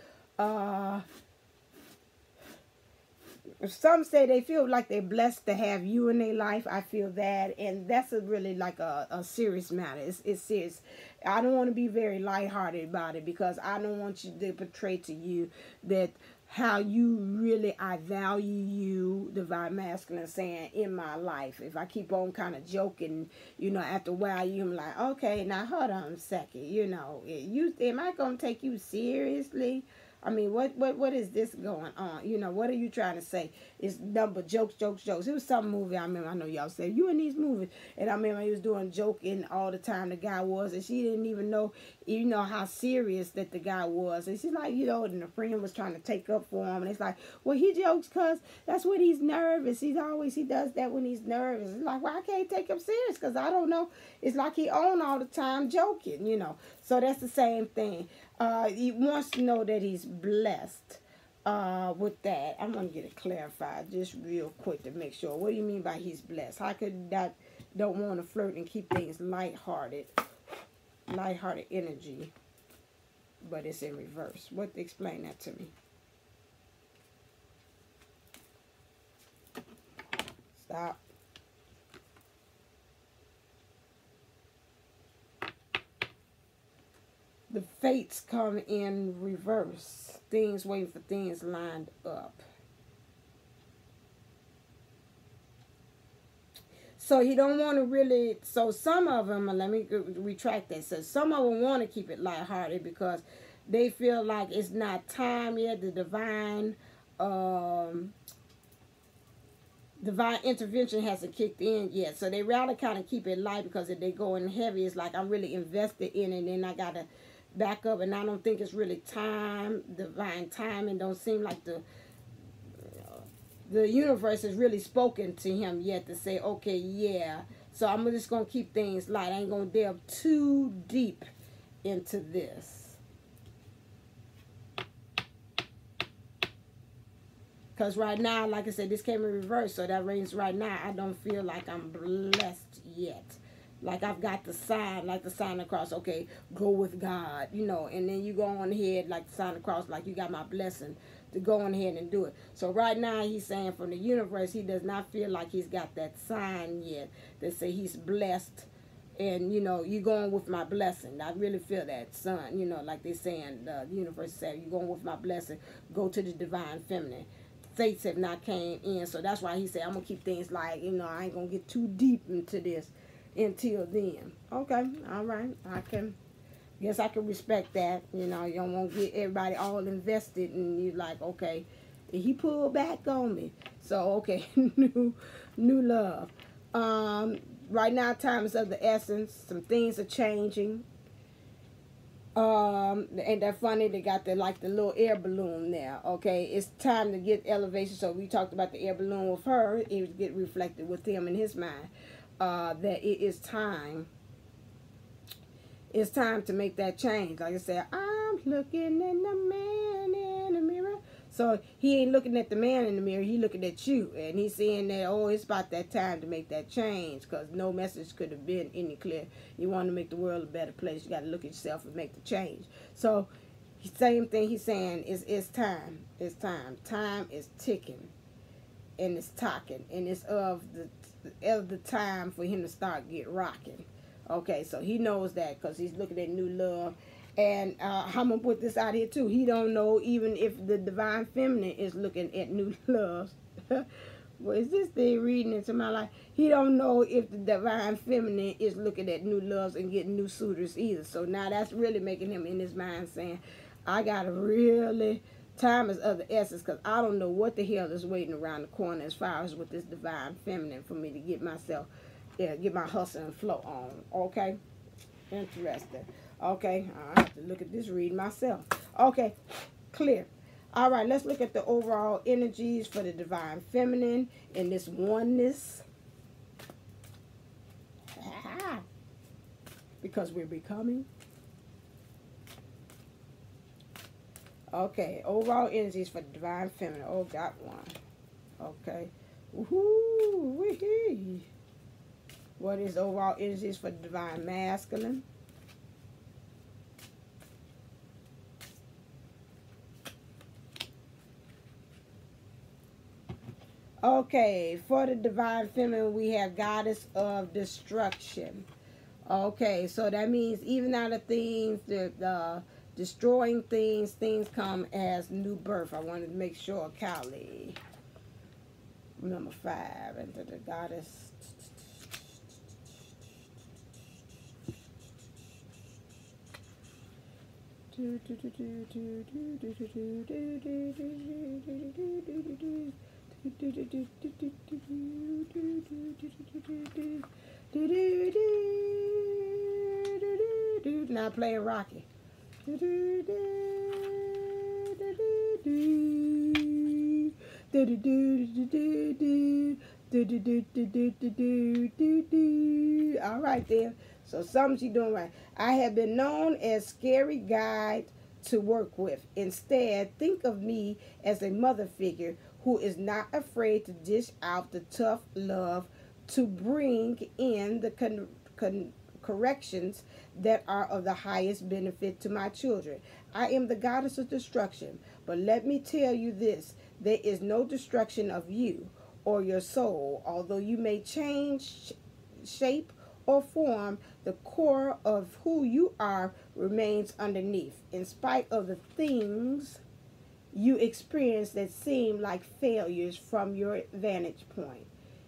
some say they feel like they're blessed to have you in their life. I feel that, and that's really like a serious matter. It's serious. I don't want to be very lighthearted about it because I don't want you to portray to you that how you really, I value you, divine masculine, saying in my life. If I keep on kind of joking, you know, after a while, you're like, okay, now hold on a second, you know, am I going to take you seriously? I mean, what is this going on? You know, what are you trying to say? It's number jokes. It was some movie I remember. I know y'all said, you in these movies. And I remember he was doing joking all the time, the guy was. And she didn't even know, you know, how serious that the guy was. And she's like, you know, and the friend was trying to take up for him. And it's like, well, he jokes because that's when he's nervous. He does that when he's nervous. It's like, well, I can't take him serious because I don't know. It's like he on all the time joking, you know. So that's the same thing. He wants to know that he's blessed with that. I'm going to get it clarified just real quick to make sure. What do you mean by he's blessed? How could that don't want to flirt and keep things lighthearted? Lighthearted energy, but it's in reverse. Explain that to me. Stop. The fates come in reverse. Things waiting for things lined up. So you don't want to really, so some of them, let me retract that. So some of them want to keep it lighthearted because they feel like it's not time yet. The divine intervention hasn't kicked in yet. So they rather kind of keep it light because if they go in heavy, it's like I'm really invested in it and then I got to back up, and I don't think it's really time. Divine timing don't seem like the universe has really spoken to him yet to say, okay, yeah. So I'm just going to keep things light. I ain't going to delve too deep into this. Because right now, like I said, this came in reverse. So that means right now, I don't feel like I'm blessed yet. Like I've got the sign, like the sign across, okay, go with God, you know. And then you go on ahead, like the sign across, like you got my blessing to go on ahead and do it. So right now, he's saying from the universe, he does not feel like he's got that sign yet. They say he's blessed. And, you know, you're going with my blessing. I really feel that, son. You know, like they're saying, the universe said, you're going with my blessing. Go to the divine feminine. Fates have not came in. So that's why he said, I'm going to keep things like, you know, I ain't going to get too deep into this until then. Okay, all right. Guess I can respect that. You know, you don't want to get everybody all invested. And you're like, okay, he pulled back on me. So, okay, new love. Right now, time is of the essence. Some things are changing. Ain't that funny? They got the little air balloon there. Okay, it's time to get elevation. So we talked about the air balloon with her. It would get reflected with him in his mind. That it is time. It's time to make that change. Like I said, I'm looking at the man in the mirror. So he ain't looking at the man in the mirror. He looking at you. And he's saying that, oh, it's about that time to make that change. Because no message could have been any clear. You want to make the world a better place. You got to look at yourself and make the change. So same thing he's saying is it's time. It's time. Time is ticking. And it's talking. And it's of the time for him to start get rocking. Okay, so he knows that because he's looking at new love. And I'm going to put this out here too. He don't know even if the divine feminine is looking at new loves. Well, is this thing reading into my life? He don't know if the divine feminine is looking at new loves and getting new suitors either. So now that's really making him in his mind saying, I got to really, time is of the essence because I don't know what the hell is waiting around the corner as far as with this divine feminine for me to get myself, get my hustle and flow on. Okay? Interesting. Okay, I have to look at this read myself. Okay, clear. All right, let's look at the overall energies for the divine feminine in this oneness. Because we're becoming. Okay, overall energies for the divine feminine. Oh, got one. Okay. Woohoo! What is overall energies for the divine masculine? Okay, for the divine feminine, we have goddess of destruction. Okay, so that means even out of things, the destroying things come as new birth. I wanted to make sure, Kali. Number 5, into the goddess. Now playing Rocky. All right then. So something she doing right. I have been known as scary guide to work with. Instead, think of me as a mother figure who is not afraid to dish out the tough love to bring in the corrections that are of the highest benefit to my children. I am the goddess of destruction, but let me tell you this, there is no destruction of you or your soul. Although you may change shape or form, the core of who you are remains underneath, in spite of the things you experience that seem like failures from your vantage point.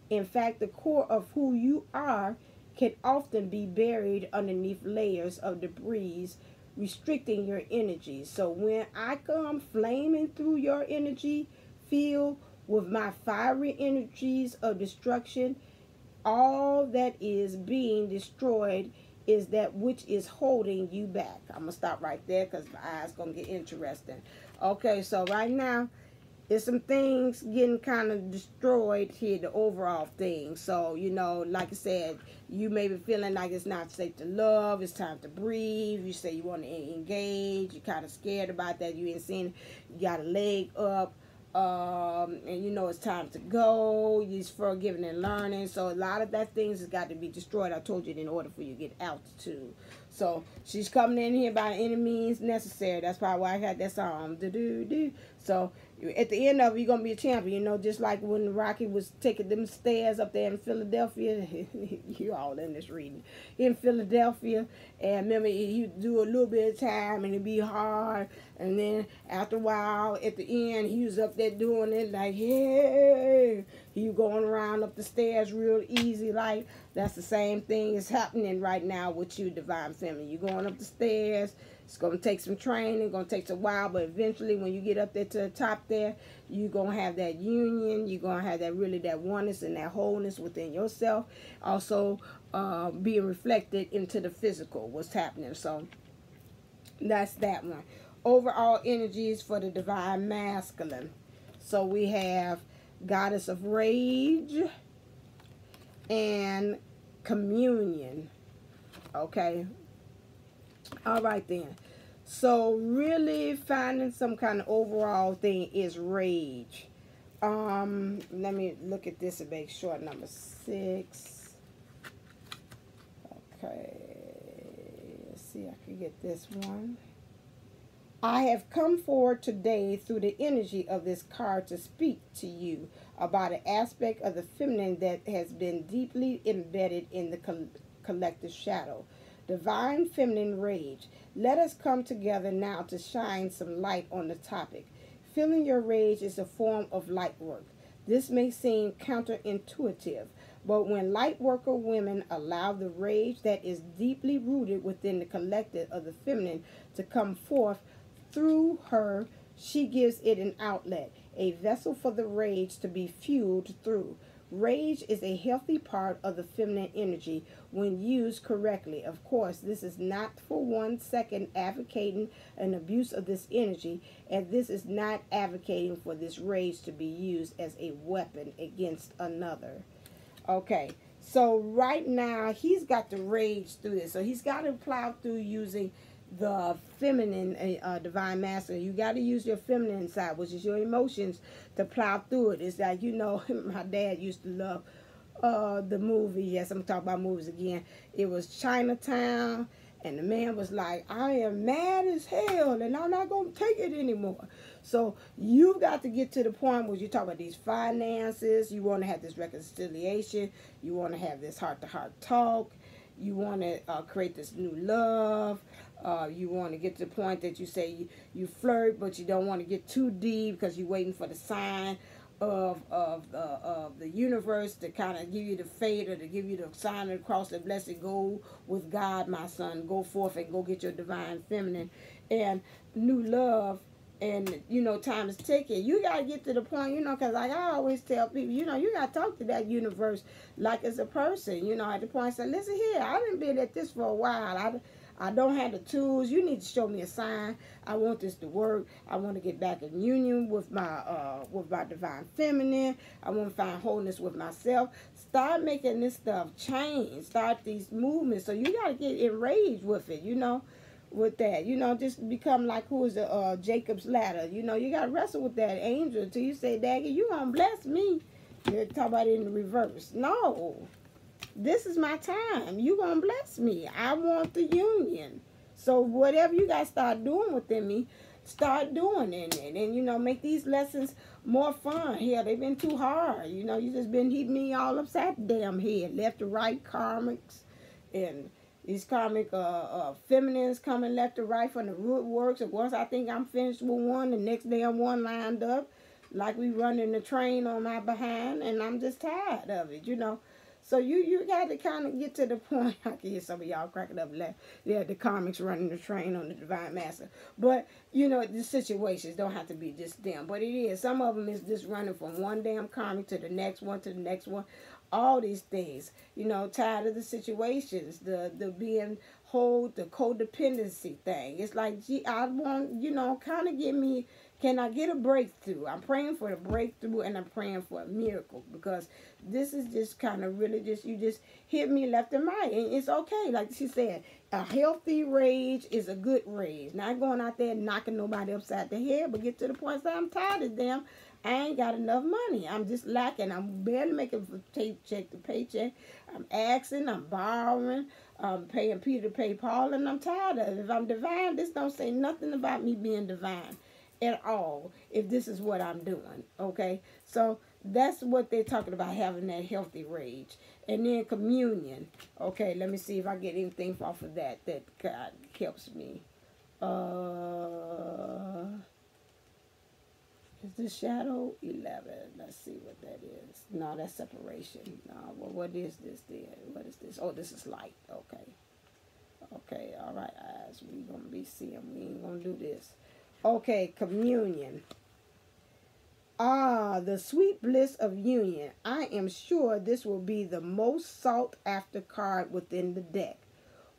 In fact, the core of who you are can often be buried underneath layers of debris, restricting your energy. So when I come flaming through your energy field with my fiery energies of destruction, all that is being destroyed is that which is holding you back. I'm going to stop right there because my eyes going to get interesting. Okay, so right now, There's some things getting kind of destroyed here, the overall thing. So, you know, like I said, you may be feeling like it's not safe to love. It's time to breathe. You say you want to engage. You're kind of scared about that. You ain't seen, you got a leg up. And you know it's time to go. You're forgiving and learning. So a lot of that things has got to be destroyed. I told you in order for you to get altitude. So she's coming in here by any means necessary. That's probably why I had that song. Do-do-do. So at the end of it, you're going to be a champion. You know, just like when Rocky was taking them stairs up there in Philadelphia. You're all in this reading. In Philadelphia. And remember, you do a little bit of time and it'd be hard. And then after a while, at the end, he was up there doing it like, hey. He going around up the stairs real easy like. That's the same thing is happening right now with you, Divine Feminine. You're going up the stairs. It's going to take some training. Going to take a while. But eventually, when you get up there to the top there, you're going to have that union. You're going to have that really that oneness and that wholeness within yourself. Also, being reflected into the physical, what's happening. So, that's that one. Overall energies for the Divine Masculine. So, we have Goddess of Rage and Communion. Okay. All right then. So really finding some kind of overall thing is rage. Let me look at this and make sure. Number 6. Okay. Let's see. I can get this one. I have come forward today through the energy of this card to speak to you about an aspect of the feminine that has been deeply embedded in the collective shadow. Divine Feminine Rage. Let us come together now to shine some light on the topic. Feeling your rage is a form of light work. This may seem counterintuitive, but when light worker women allow the rage that is deeply rooted within the collective of the feminine to come forth through her, she gives it an outlet, a vessel for the rage to be fueled through. Rage is a healthy part of the feminine energy when used correctly. Of course, this is not for 1 second advocating an abuse of this energy, and this is not advocating for this rage to be used as a weapon against another. Okay, so right now he's got the rage through this. So he's got to plow through using the feminine divine masculine. You got to use your feminine side, which is your emotions, to plow through it. It's like, you know, my dad used to love the movie. Yes, I'm talking about movies again. It was Chinatown, and the man was like, I am mad as hell, and I'm not going to take it anymore. So you've got to get to the point where you talk about these finances. You want to have this reconciliation. You want to have this heart-to-heart talk. You want to create this new love. You want to get to the point that you say you flirt, but you don't want to get too deep because you're waiting for the sign of the universe to kind of give you the fate or to give you the sign of the cross, the blessing. Go with God, my son. Go forth and go get your divine feminine and new love. And, you know, time is ticking. You got to get to the point, you know, because like I always tell people, you know, you got to talk to that universe like as a person, you know, at the point, say, listen here, I done been at this for a while. I don't have the tools. You need to show me a sign. I want this to work. I want to get back in union with my divine feminine. I want to find wholeness with myself. Start making this stuff change. Start these movements. So you got to get enraged with it, you know. With that, you know, just become like who is the Jacob's ladder. You know, you got to wrestle with that angel until you say, Daggy, you gonna bless me. You talk about it in the reverse. No, this is my time. You gonna bless me. I want the union. So whatever you guys start doing within me, start doing it. And you know, make these lessons more fun. Here, they've been too hard. You know, you just been hitting me all upside the damn head, left to right, karmics, and these karmic feminines coming left to right from the root works. And once I think I'm finished with one, the next day I'm one lined up. Like we running the train on my behind. And I'm just tired of it, you know. So you got to kind of get to the point. I can hear some of y'all cracking up. Yeah, the karmics running the train on the divine master. But, you know, the situations don't have to be just them. But it is. Some of them is just running from one damn karmic to the next one, to the next one. All these things, you know, tired of the situations, the being whole, the codependency thing. It's like, gee, I want, you know, kind of give me Can I get a breakthrough? I'm praying for a breakthrough and I'm praying for a miracle, because this is just kind of really just, you just hit me left and right. And it's okay. Like she said, a healthy rage is a good rage. Not going out there and knocking nobody upside the head, but get to the point that I'm tired of them. I ain't got enough money. I'm just lacking. I'm barely making from paycheck to paycheck. I'm asking. I'm borrowing. I'm paying Peter to pay Paul, and I'm tired of it. If I'm divine, this don't say nothing about me being divine at all, if this is what I'm doing. Okay, so that's what they're talking about, having that healthy rage. And then communion. Okay, let me see if I get anything off of that God helps me. Is this shadow 11? Let's see what that is. No, that's separation. No, well, what is this then? What is this? Oh, this is light. Okay. Okay, all right, eyes. We gonna be seeing. We ain't gonna do this. Okay, communion. The sweet bliss of union. I am sure this will be the most sought after card within the deck.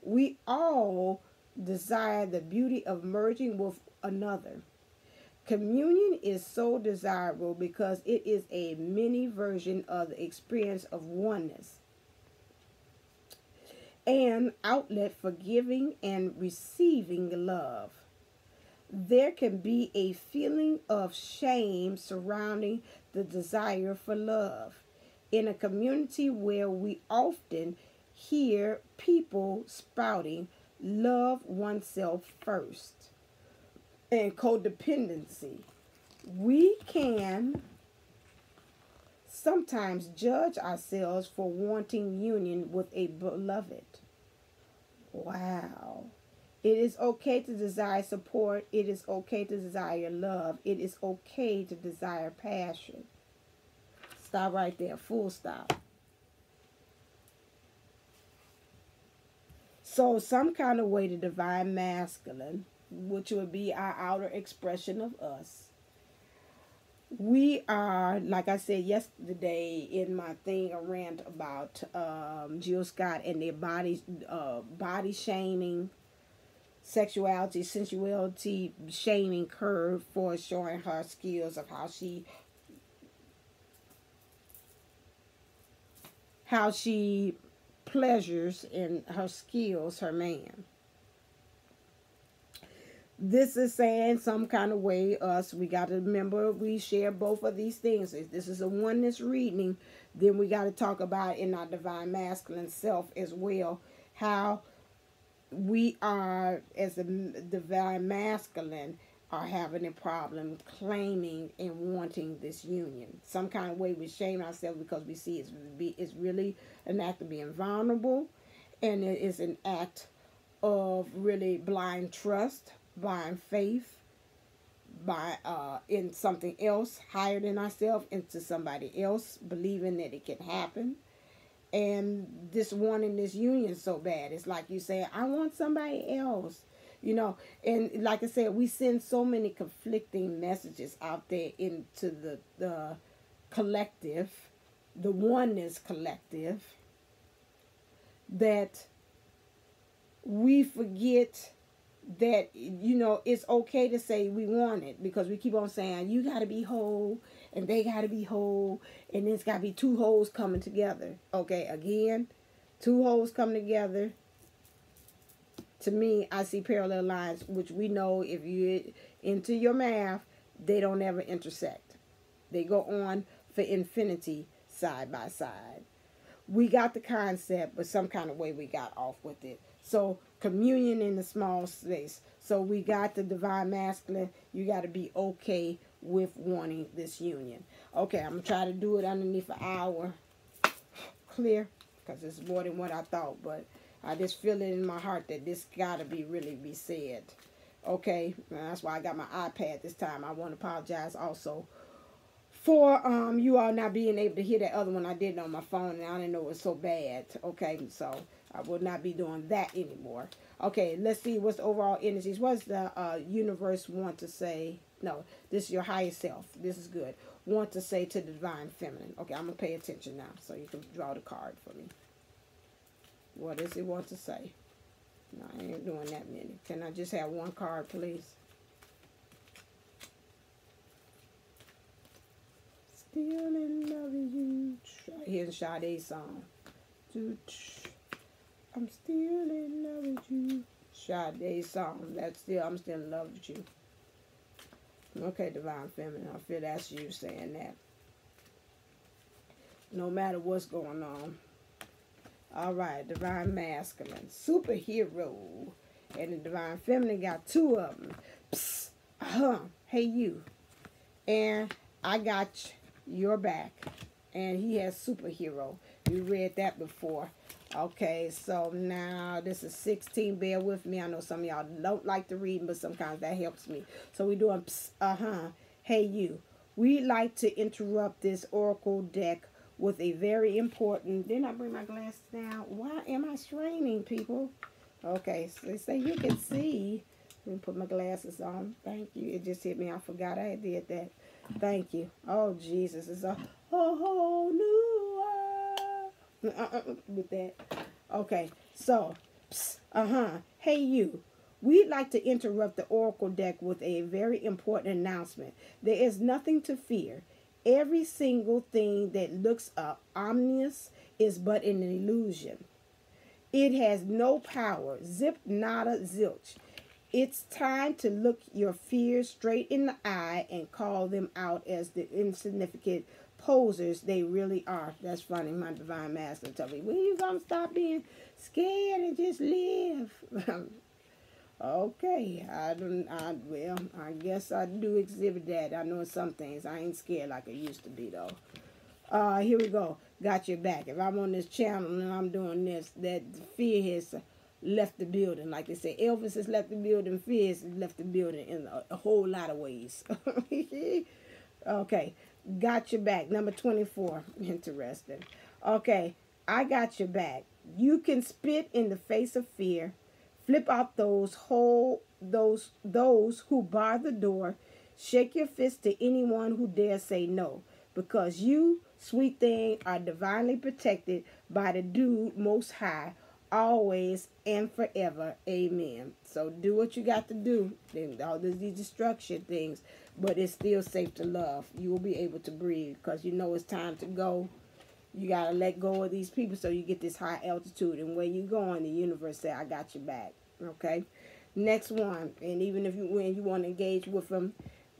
We all desire the beauty of merging with another. Communion is so desirable because it is a mini version of the experience of oneness, an outlet for giving and receiving love. There can be a feeling of shame surrounding the desire for love. In a community where we often hear people spouting, love oneself first, and codependency, we can sometimes judge ourselves for wanting union with a beloved. Wow. It is okay to desire support. It is okay to desire love. It is okay to desire passion. Stop right there. Full stop. So some kind of way, the divine masculine, which would be our outer expression of us. We are, like I said yesterday in my thing, a rant about Jill Scott and their body shaming, sexuality, sensuality shaming her for showing her skills of how she pleasures in her skills her man. This is saying some kind of way us, we got to remember we share both of these things. If this is a oneness reading, then we got to talk about in our divine masculine self as well, how we are, as a divine masculine, are having a problem claiming and wanting this union. Some kind of way we shame ourselves because we see it's really an act of being vulnerable, and it is an act of really blind trust, blind faith, by in something else higher than ourselves, into somebody else, believing that it can happen. And this wanting this union so bad, it's like you say, I want somebody else, you know. And like I said, we send so many conflicting messages out there into the collective, the oneness collective, that we forget that, you know, it's okay to say we want it, because we keep on saying you got to be whole and they got to be whole, and it's got to be two wholes coming together. Okay, again, two wholes coming together. To me, I see parallel lines, which we know if you're into your math, they don't ever intersect. They go on for infinity side by side. We got the concept, but some kind of way we got off with it. So communion in the small space. So we got the divine masculine. You got to be okay with wanting this union. Okay, I'm going to try to do it underneath an hour. Clear? Because it's more than what I thought. But I just feel it in my heart that this got to really be said. Okay, that's why I got my iPad this time. I want to apologize also for you all not being able to hear that other one I did on my phone, and I didn't know it was so bad. Okay, so I will not be doing that anymore. Okay, let's see what's the overall energies. What's the universe want to say? No, this is your higher self. This is good. Want to say to the divine feminine. Okay, I'm going to pay attention now so you can draw the card for me. What does it want to say? No, I ain't doing that many. Can I just have one card, please? still in love with you. Here's Sade's song. I'm still in love with you. Sade's song. That's still, I'm still in love with you. Okay, Divine Feminine. I feel that's you saying that. No matter what's going on. All right, Divine Masculine. Superhero. And the Divine Feminine got two of them. Psst, hey you. And I got your back. And he has superhero. We read that before. Okay, so now this is 16. Bear with me. I know some of y'all don't like to read, but sometimes that helps me. So we're doing hey you. We'd like to interrupt this oracle deck with a very important... Didn't I bring my glasses down? Why am I straining, people? Okay, so they say you can see. Let me put my glasses on. Thank you. It just hit me. I forgot I did that. Thank you. Oh, Jesus. It's a whole new world. With that. Okay, so, hey you. We'd like to interrupt the oracle deck with a very important announcement. There is nothing to fear. Every single thing that looks ominous is but an illusion. It has no power. Zip, nada, zilch. It's time to look your fears straight in the eye and call them out as the insignificant posers they really are. That's funny. My Divine Masculine told me, when you gonna stop being scared and just live? Okay, well, I guess I do exhibit that. I know some things. I ain't scared like I used to be, though. Here we go. Got your back. If I'm on this channel and I'm doing this, that fear has left the building. Like they say, Elvis has left the building. Fear has left the building in a whole lot of ways. Okay, got your back. Number 24. Interesting. Okay, I got your back. You can spit in the face of fear. Flip out those who bar the door. Shake your fist to anyone who dare say no. Because you, sweet thing, are divinely protected by the Dude Most High, always and forever. Amen. So do what you got to do. All these destruction things, but it's still safe to love. You will be able to breathe because you know it's time to go. You got to let go of these people so you get this high altitude. And where you going, the universe say, I got your back. Okay? Next one. And even if when you want to engage with them,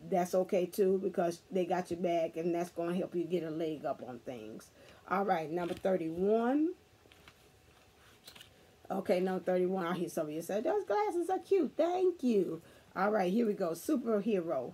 that's okay too because they got your back. And that's going to help you get a leg up on things. All right. Number 31. Okay, number 31. I hear some of you say, those glasses are cute. Thank you. All right. Here we go. Superhero.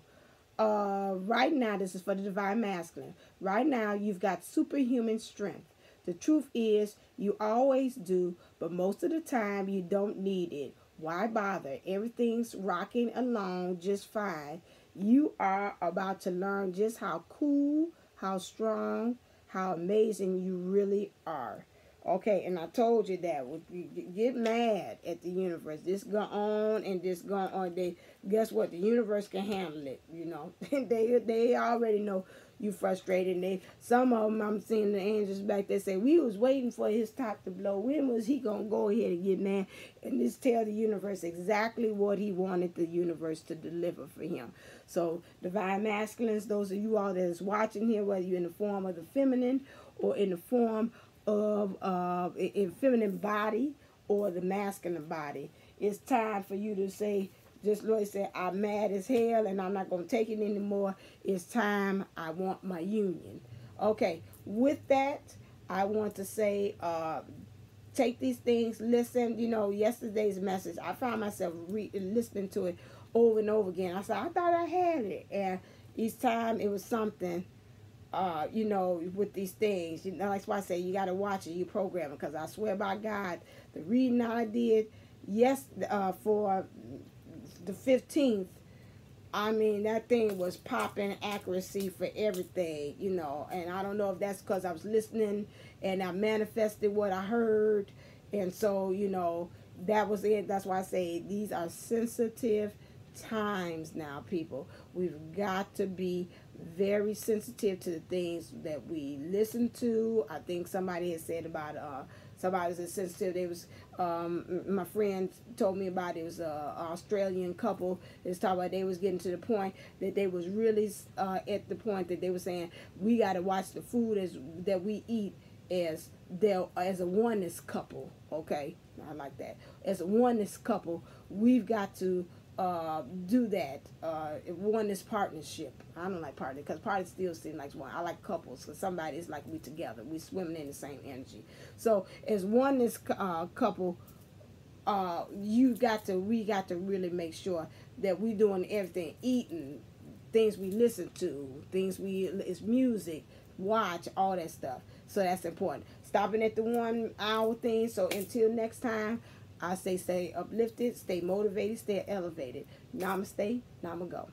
Right now, this is for the Divine Masculine. Right now, you've got superhuman strength. The truth is, you always do, but most of the time, you don't need it. Why bother? Everything's rocking along just fine. You are about to learn just how cool, how strong, how amazing you really are. Okay, and I told you that. Get mad at the universe. This go on and this go on. Guess what? The universe can handle it. You know, they already know you frustrated. And some of them, I'm seeing the angels back there say, we was waiting for his top to blow. When was he gonna go ahead and get mad and just tell the universe exactly what he wanted the universe to deliver for him? So, Divine Masculines, those of you all that is watching here, whether you're in the form of the feminine or in the form of in feminine body or the masculine body, it's time for you to say, just Lord said, I'm mad as hell and I'm not going to take it anymore. It's time. I want my union. Okay, with that, I want to say, take these things, listen. You know, yesterday's message, I found myself listening to it over and over again. I said, I thought I had it, and each time it was something. You know, with these things, you know, that's why I say you got to watch it, you program it, because I swear by God, the reading I did, for the 15th, I mean, that thing was popping accuracy for everything, you know, and I don't know if that's because I was listening and I manifested what I heard, and so, you know, that was it. That's why I say these are sensitive times now, people. We've got to be very sensitive to the things that we listen to. I think somebody has said about somebody was sensitive. They was my friend told me about it. It was a Australian couple. They was talking about they was getting to the point that they was really at the point that they were saying we got to watch the food that we eat as a oneness couple. Okay, I like that. As a oneness couple, we've got to do that. Oneness partnership. I don't like partner because party still seems like one. I like couples because somebody is like we together. We swimming in the same energy. So as oneness couple, we got to really make sure that we doing everything, eating, things we listen to, it's music, watch, all that stuff. So that's important. Stopping at the 1 hour thing. So until next time, I say stay uplifted, stay motivated, stay elevated. Namaste, Namago.